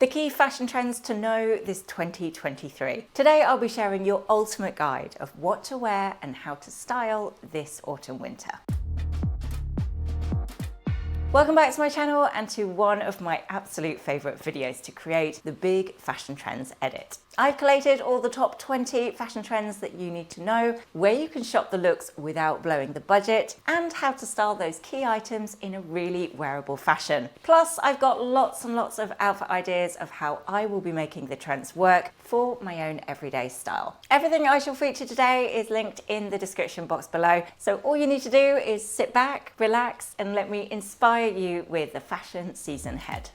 The key fashion trends to know this 2023. Today I'll be sharing your ultimate guide of what to wear and how to style this autumn-winter. Welcome back to my channel and to one of my absolute favourite videos to create the Big Fashion Trends Edit. I've collated all the top 20 fashion trends that you need to know, where you can shop the looks without blowing the budget, and how to style those key items in a really wearable fashion. Plus, I've got lots and lots of outfit ideas of how I will be making the trends work for my own everyday style. Everything I shall feature today is linked in the description box below, so all you need to do is sit back, relax, and let me inspire you with the fashion season ahead.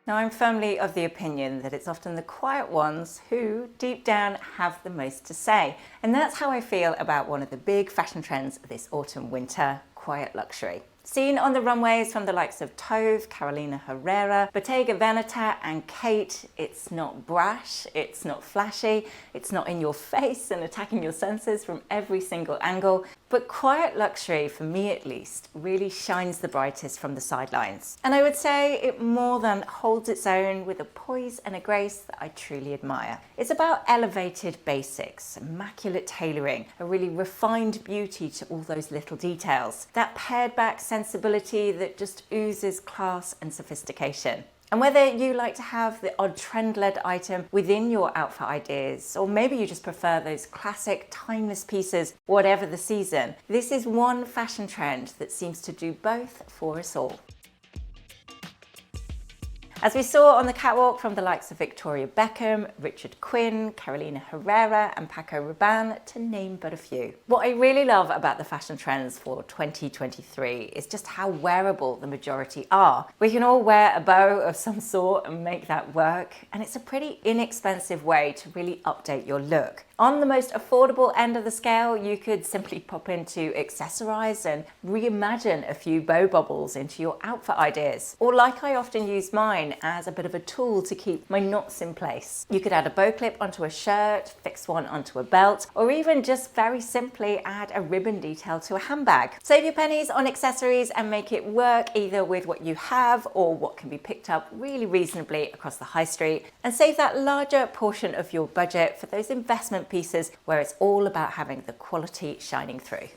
Now, I'm firmly of the opinion that it's often the quiet ones who, deep down, have the most to say. And that's how I feel about one of the big fashion trends this autumn-winter, quiet luxury. Seen on the runways from the likes of Tove, Carolina Herrera, Bottega Veneta and Kate, it's not brash, it's not flashy, it's not in your face and attacking your senses from every single angle, but quiet luxury, for me at least, really shines the brightest from the sidelines. And I would say it more than holds its own with a poise and a grace that I truly admire. It's about elevated basics, immaculate tailoring, a really refined beauty to all those little details, that pared back sensibility that just oozes class and sophistication. And whether you like to have the odd trend-led item within your outfit ideas, or maybe you just prefer those classic, timeless pieces, whatever the season, this is one fashion trend that seems to do both for us all. As we saw on the catwalk from the likes of Victoria Beckham, Richard Quinn, Carolina Herrera and Paco Rabanne, to name but a few. What I really love about the fashion trends for 2023 is just how wearable the majority are. We can all wear a bow of some sort and make that work, and it's a pretty inexpensive way to really update your look. On the most affordable end of the scale, you could simply pop into accessorize and reimagine a few bow bubbles into your outfit ideas. Or like I often use mine, as a bit of a tool to keep my knots in place. You could add a bow clip onto a shirt, fix one onto a belt, or even just very simply add a ribbon detail to a handbag. Save your pennies on accessories and make it work either with what you have or what can be picked up really reasonably across the high street, and save that larger portion of your budget for those investment pieces where it's all about having the quality shining through.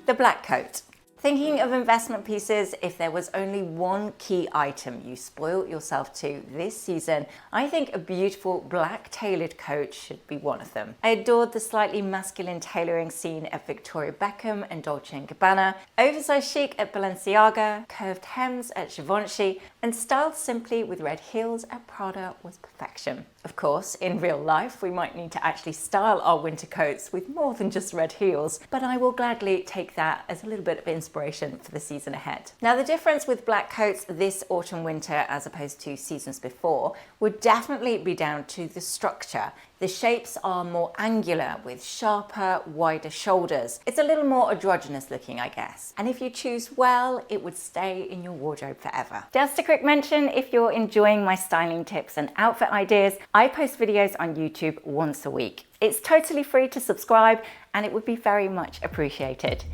The black coat. Thinking of investment pieces, if there was only one key item you spoilt yourself to this season, I think a beautiful black tailored coat should be one of them. I adored the slightly masculine tailoring seen at Victoria Beckham and Dolce & Gabbana, oversized chic at Balenciaga, curved hems at Givenchy, and styled simply with red heels at Prada was perfection. Of course, in real life, we might need to actually style our winter coats with more than just red heels, but I will gladly take that as a little bit of inspiration for the season ahead. Now, the difference with black coats this autumn-winter as opposed to seasons before would definitely be down to the structure. The shapes are more angular with sharper, wider shoulders. It's a little more androgynous looking, I guess. And if you choose well, it would stay in your wardrobe forever. Just a quick mention, if you're enjoying my styling tips and outfit ideas, I post videos on YouTube once a week. It's totally free to subscribe and it would be very much appreciated.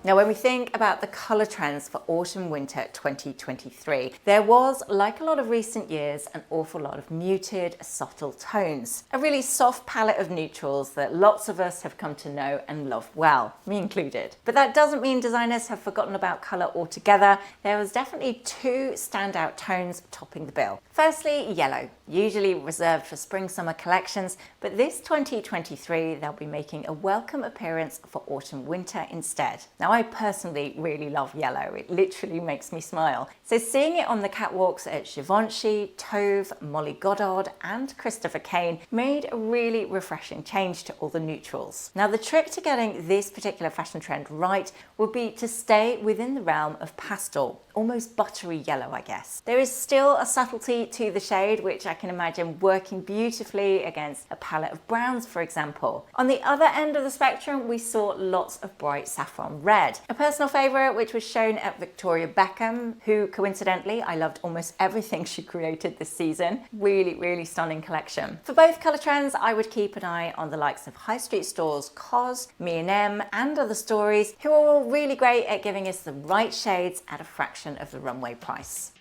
Now, when we think about the colour trends for autumn-winter 2023, there was, like a lot of recent years, an awful lot of muted, subtle tones. A really soft palette of neutrals that lots of us have come to know and love well, me included. But that doesn't mean designers have forgotten about colour altogether. There was definitely two standout tones topping the bill. Firstly, yellow, usually reserved for spring-summer collections, but this 2023 they'll be making a welcome appearance for autumn-winter instead. Now, I personally really love yellow. It literally makes me smile. So seeing it on the catwalks at Givenchy, Tove, Molly Goddard and Christopher Kane made a really refreshing change to all the neutrals. Now, the trick to getting this particular fashion trend right would be to stay within the realm of pastel, almost buttery yellow, I guess. There is still a subtlety to the shade, which I can imagine working beautifully against a palette of browns, for example. On the other end of the spectrum, we saw lots of bright saffron red. instead. A personal favourite which was shown at Victoria Beckham, who coincidentally I loved almost everything she created this season. Really, really stunning collection. For both colour trends, I would keep an eye on the likes of high street stores COS, M&M and Other Stories, who are all really great at giving us the right shades at a fraction of the runway price.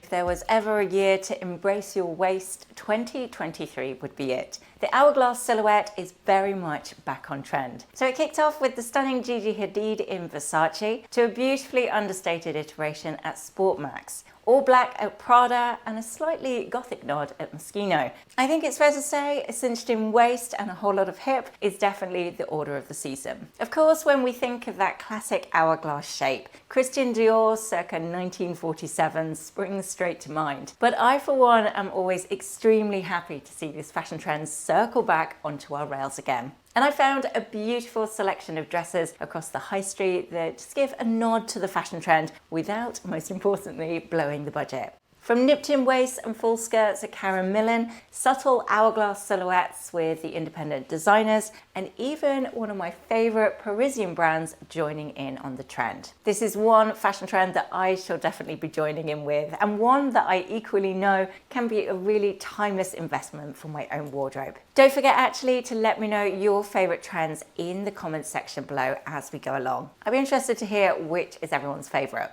If there was ever a year to embrace your waist, 2023 would be it. The hourglass silhouette is very much back on trend. So it kicked off with the stunning Gigi Hadid in Versace to a beautifully understated iteration at Sport Max. All black at Prada and a slightly gothic nod at Moschino. I think it's fair to say a cinched in waist and a whole lot of hip is definitely the order of the season. Of course, when we think of that classic hourglass shape, Christian Dior circa 1947 springs straight to mind. But I, for one, am always extremely happy to see this fashion trend circle back onto our rails again. And I found a beautiful selection of dresses across the high street that just give a nod to the fashion trend without, most importantly, blowing the budget. From nipped-in waists and full skirts at Karen Millen, subtle hourglass silhouettes with the independent designers, and even one of my favourite Parisian brands joining in on the trend. This is one fashion trend that I shall definitely be joining in with, and one that I equally know can be a really timeless investment for my own wardrobe. Don't forget actually to let me know your favourite trends in the comments section below as we go along. I'd be interested to hear which is everyone's favourite.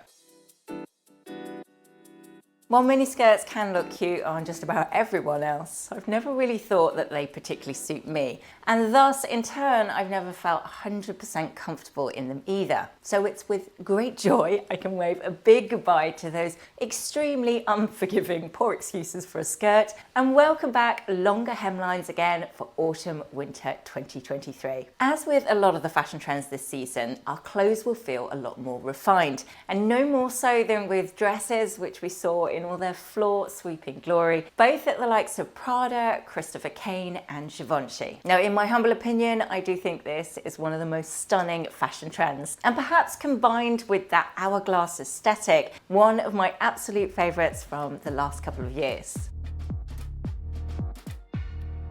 While miniskirts can look cute on just about everyone else, I've never really thought that they particularly suit me, and thus in turn I've never felt 100% comfortable in them either. So it's with great joy I can wave a big goodbye to those extremely unforgiving poor excuses for a skirt and welcome back longer hemlines again for autumn/winter 2023. As with a lot of the fashion trends this season, our clothes will feel a lot more refined, and no more so than with dresses, which we saw in all their floor-sweeping glory, both at the likes of Prada, Christopher Kane and Givenchy. Now, in my humble opinion, I do think this is one of the most stunning fashion trends, and perhaps combined with that hourglass aesthetic, one of my absolute favourites from the last couple of years.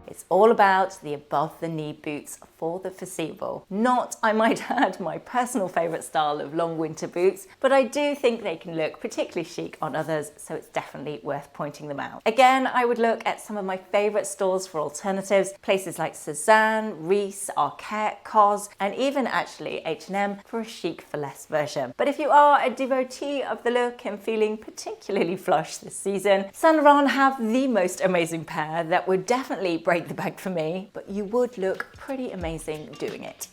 It's all about the above-the-knee boots for the foreseeable. Not, I might add, my personal favourite style of long winter boots, but I do think they can look particularly chic on others, so it's definitely worth pointing them out. Again, I would look at some of my favourite stores for alternatives, places like Cézanne, Reiss, Arket, COS, and even actually H&M for a chic for less version. But if you are a devotee of the look and feeling particularly flush this season, Saint Laurent have the most amazing pair that would definitely break the bank for me, but you would look pretty amazing doing it.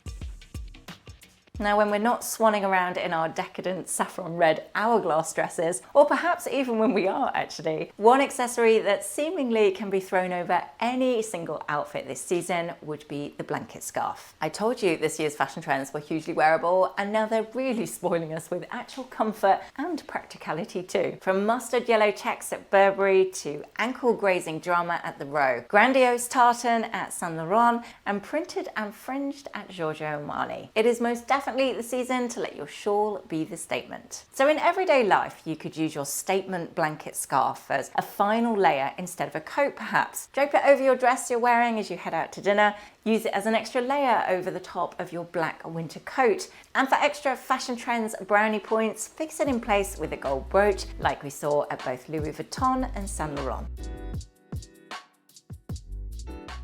Now, when we're not swanning around in our decadent saffron red hourglass dresses, or perhaps even when we are actually, one accessory that seemingly can be thrown over any single outfit this season would be the blanket scarf. I told you this year's fashion trends were hugely wearable, and now they're really spoiling us with actual comfort and practicality too. From mustard yellow checks at Burberry to ankle grazing drama at the Row, grandiose tartan at Saint Laurent, and printed and fringed at Giorgio Armani. It is most definitely the season to let your shawl be the statement. So in everyday life, you could use your statement blanket scarf as a final layer instead of a coat perhaps. Drape it over your dress you're wearing as you head out to dinner. Use it as an extra layer over the top of your black winter coat. And for extra fashion trends brownie points, fix it in place with a gold brooch like we saw at both Louis Vuitton and Saint Laurent.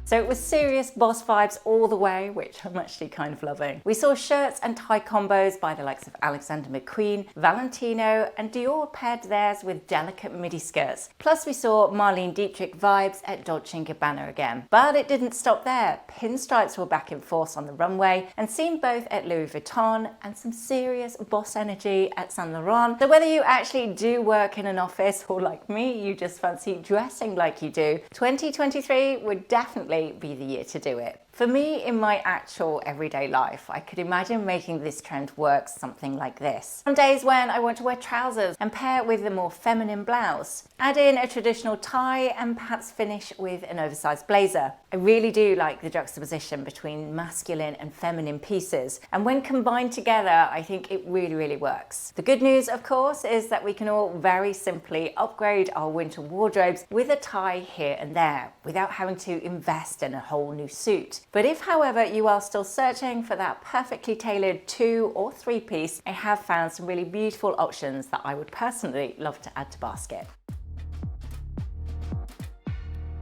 So it was serious boss vibes all the way, which I'm actually kind of loving. We saw shirts and tie combos by the likes of Alexander McQueen, Valentino, and Dior paired theirs with delicate midi skirts. Plus we saw Marlene Dietrich vibes at Dolce & Gabbana again. But it didn't stop there. Pinstripes were back in force on the runway and seen both at Louis Vuitton and some serious boss energy at Saint Laurent. So whether you actually do work in an office or like me, you just fancy dressing like you do, 2023 would definitely be the year to do it. For me, in my actual everyday life, I could imagine making this trend work something like this. On days when I want to wear trousers and pair it with a more feminine blouse, add in a traditional tie and perhaps finish with an oversized blazer. I really do like the juxtaposition between masculine and feminine pieces, and when combined together, I think it really works. The good news, of course, is that we can all very simply upgrade our winter wardrobes with a tie here and there, without having to invest in a whole new suit. But if, however, you are still searching for that perfectly tailored 2 or 3 piece, I have found some really beautiful options that I would personally love to add to basket.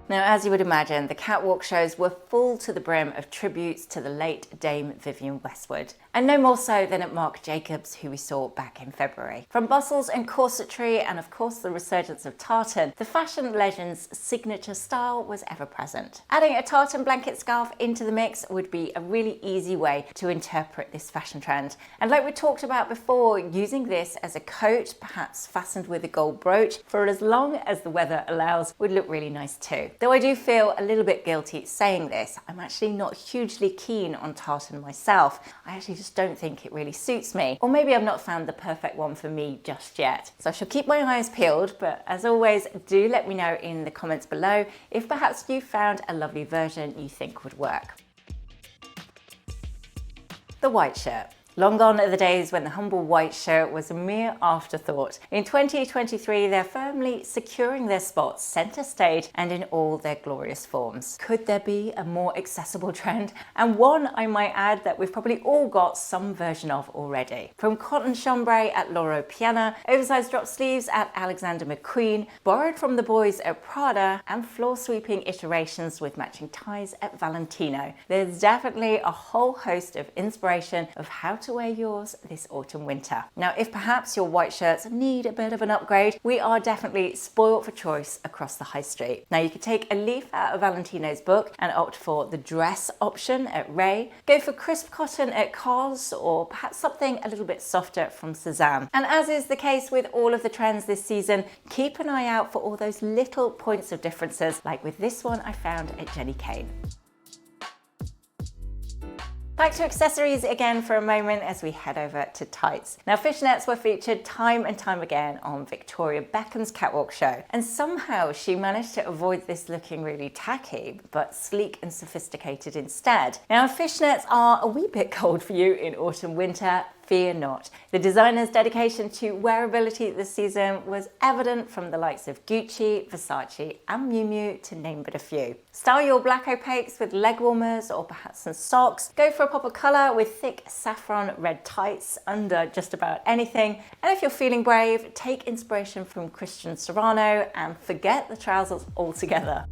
Now, as you would imagine, the catwalk shows were full to the brim of tributes to the late Dame Vivienne Westwood, and no more so than at Marc Jacobs, who we saw back in February. From bustles and corsetry, and of course the resurgence of tartan, the fashion legend's signature style was ever present. Adding a tartan blanket scarf into the mix would be a really easy way to interpret this fashion trend. And like we talked about before, using this as a coat, perhaps fastened with a gold brooch, for as long as the weather allows, would look really nice too. Though I do feel a little bit guilty saying this, I'm actually not hugely keen on tartan myself. I actually just don't think it really suits me. Or maybe I've not found the perfect one for me just yet. So I shall keep my eyes peeled, but as always, do let me know in the comments below if perhaps you found a lovely version you think would work. The white shirt. Long gone are the days when the humble white shirt was a mere afterthought. In 2023, they're firmly securing their spots centre stage and in all their glorious forms. Could there be a more accessible trend? And one, I might add, that we've probably all got some version of already. From cotton chambray at Loro Piana, oversized drop sleeves at Alexander McQueen, borrowed from the boys at Prada, and floor sweeping iterations with matching ties at Valentino. There's definitely a whole host of inspiration of how to wear yours this autumn winter. Now, if perhaps your white shirts need a bit of an upgrade, we are definitely spoilt for choice across the high street. Now, you could take a leaf out of Valentino's book and opt for the dress option at Ray, go for crisp cotton at COS, or perhaps something a little bit softer from Sezam. And as is the case with all of the trends this season, keep an eye out for all those little points of differences, like with this one I found at Jenny Kane. Back to accessories again for a moment as we head over to tights. Now, fishnets were featured time and time again on Victoria Beckham's catwalk show, and somehow she managed to avoid this looking really tacky, but sleek and sophisticated instead. Now, fishnets are a wee bit cold for you in autumn winter. Fear not. The designer's dedication to wearability this season was evident from the likes of Gucci, Versace and Miu Miu, to name but a few. Style your black opaques with leg warmers or perhaps some socks. Go for a pop of colour with thick saffron red tights under just about anything. And if you're feeling brave, take inspiration from Christian Serrano and forget the trousers altogether.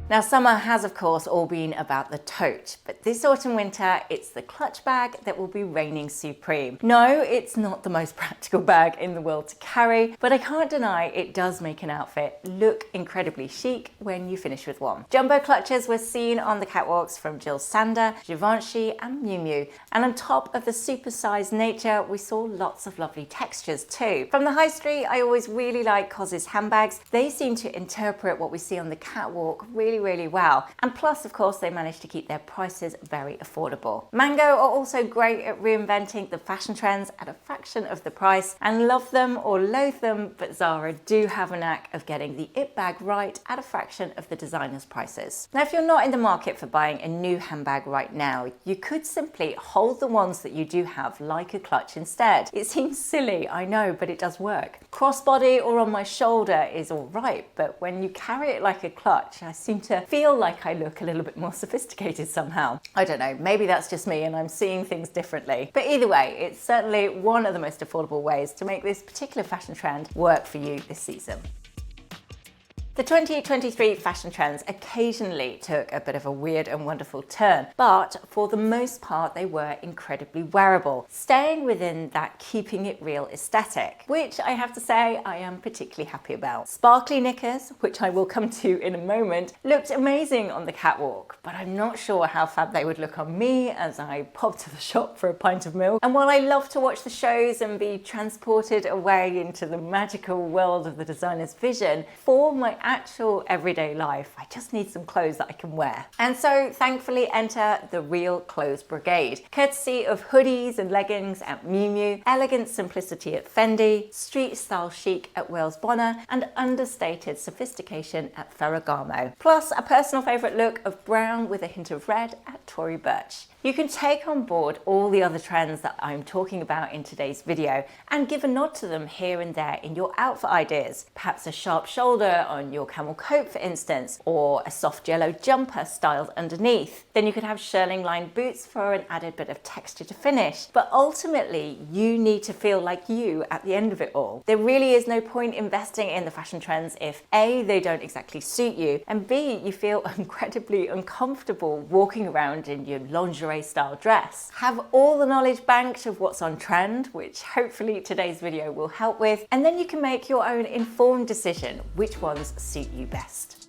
Now, summer has of course all been about the tote, but this autumn winter it's the clutch bag that will be reigning supreme. No, it's not the most practical bag in the world to carry, but I can't deny it does make an outfit look incredibly chic when you finish with one. Jumbo clutches were seen on the catwalks from Jill Sander, Givenchy and Miu Miu, and on top of the supersized nature we saw lots of lovely textures too. From the high street, I always really like COS's handbags. They seem to interpret what we see on the catwalk really well, and plus of course they managed to keep their prices very affordable. Mango are also great at reinventing the fashion trends at a fraction of the price, and love them or loathe them, but Zara do have a knack of getting the it bag right at a fraction of the designer's prices. Now, if you're not in the market for buying a new handbag right now, you could simply hold the ones that you do have like a clutch instead. It seems silly, I know, but it does work. Crossbody or on my shoulder is all right, but when you carry it like a clutch, I seem to feel like I look a little bit more sophisticated somehow. I don't know, maybe that's just me and I'm seeing things differently. But either way, it's certainly one of the most affordable ways to make this particular fashion trend work for you this season. The 2023 fashion trends occasionally took a bit of a weird and wonderful turn, but for the most part they were incredibly wearable, staying within that keeping it real aesthetic, which I have to say I am particularly happy about. Sparkly knickers, which I will come to in a moment, looked amazing on the catwalk, but I'm not sure how fab they would look on me as I pop to the shop for a pint of milk. And while I love to watch the shows and be transported away into the magical world of the designer's vision, for my actual everyday life, I just need some clothes that I can wear. And so thankfully enter the Real Clothes Brigade, courtesy of hoodies and leggings at Miu Miu, elegant simplicity at Fendi, street style chic at Wales Bonner, and understated sophistication at Ferragamo. Plus a personal favourite look of brown with a hint of red at Tory Burch. You can take on board all the other trends that I'm talking about in today's video and give a nod to them here and there in your outfit ideas. Perhaps a sharp shoulder on your camel coat, for instance, or a soft yellow jumper styled underneath. Then you could have shearling lined boots for an added bit of texture to finish. But ultimately, you need to feel like you at the end of it all. There really is no point investing in the fashion trends if A, they don't exactly suit you, and B, you feel incredibly uncomfortable walking around in your lingerie style dress. Have all the knowledge banked of what's on trend, which hopefully today's video will help with, and then you can make your own informed decision which ones suit you best.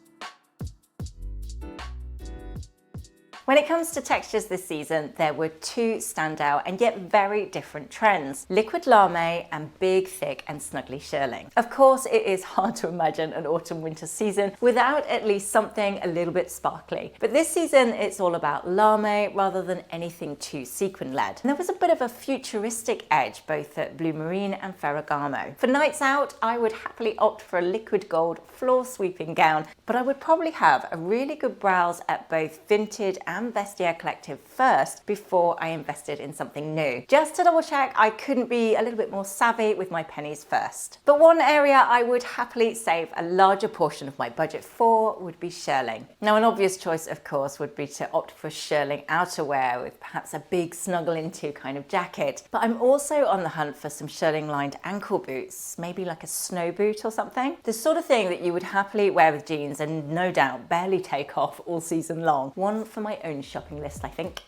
When it comes to textures this season, there were two standout and yet very different trends: liquid lame and big, thick and snuggly shearling. Of course, it is hard to imagine an autumn-winter season without at least something a little bit sparkly. But this season, it's all about lame rather than anything too sequin-led. And there was a bit of a futuristic edge both at Blue Marine and Ferragamo. For nights out, I would happily opt for a liquid gold floor-sweeping gown, but I would probably have a really good browse at both Vinted and Vestiaire Collective first before I invested in something new. Just to double check I couldn't be a little bit more savvy with my pennies first. But one area I would happily save a larger portion of my budget for would be shearling. Now, an obvious choice of course would be to opt for shearling outerwear with perhaps a big snuggle into kind of jacket, but I'm also on the hunt for some shearling lined ankle boots, maybe like a snow boot or something. The sort of thing that you would happily wear with jeans and no doubt barely take off all season long. One for my own shopping list, I think.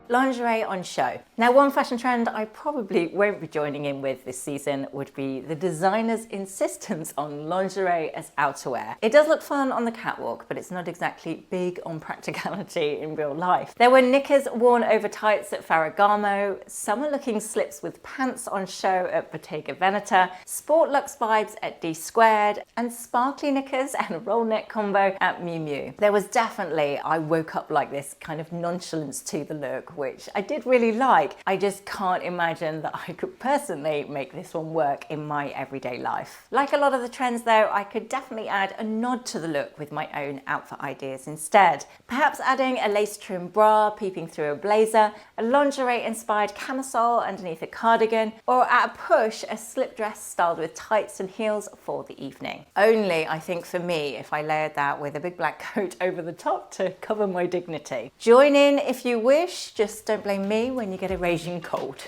Lingerie on show. Now, one fashion trend I probably won't be joining in with this season would be the designer's insistence on lingerie as outerwear. It does look fun on the catwalk, but it's not exactly big on practicality in real life. There were knickers worn over tights at Ferragamo, summer-looking slips with pants on show at Bottega Veneta, sport luxe vibes at D Squared, and sparkly knickers and a roll neck combo at Miu Miu. There was definitely, I woke up like this kind of nonchalance to the look, which I did really like. I just can't imagine that I could personally make this one work in my everyday life. Like a lot of the trends though, I could definitely add a nod to the look with my own outfit ideas instead. Perhaps adding a lace trim bra peeping through a blazer, a lingerie inspired camisole underneath a cardigan, or at a push a slip dress styled with tights and heels for the evening. Only, I think for me, if I layered that with a big black coat over the top to cover my dignity. Join in if you wish, just don't blame me when you get a raging cold.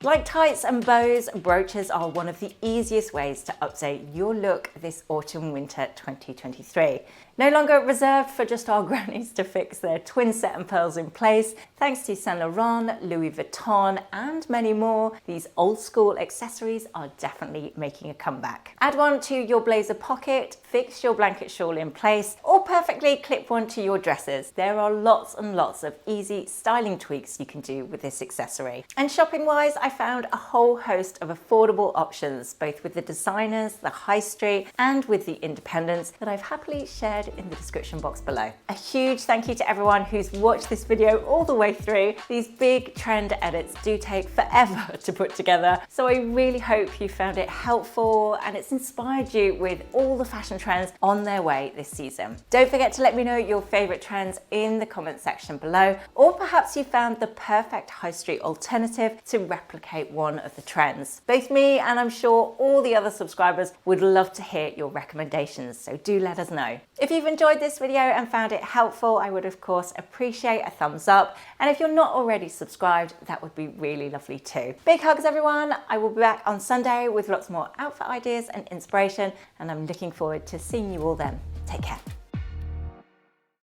Like tights and bows, brooches are one of the easiest ways to update your look this autumn-winter 2023. No longer reserved for just our grannies to fix their twin set and pearls in place, thanks to Saint Laurent, Louis Vuitton and many more, these old school accessories are definitely making a comeback. Add one to your blazer pocket, fix your blanket shawl in place, or perfectly clip one to your dresses. There are lots and lots of easy styling tweaks you can do with this accessory. And shopping wise, I found a whole host of affordable options, both with the designers, the high street, and with the independents that I've happily shared in the description box below. A huge thank you to everyone who's watched this video all the way through. These big trend edits do take forever to put together, so I really hope you found it helpful and it's inspired you with all the fashion trends on their way this season. Don't forget to let me know your favorite trends in the comment section below, or perhaps you found the perfect high street alternative to replicate one of the trends. Both me and I'm sure all the other subscribers would love to hear your recommendations, so do let us know. If you've enjoyed this video and found it helpful, I would of course appreciate a thumbs up, and if you're not already subscribed, that would be really lovely too. Big hugs everyone. I will be back on Sunday with lots more outfit ideas and inspiration, and I'm looking forward to seeing you all then. Take care.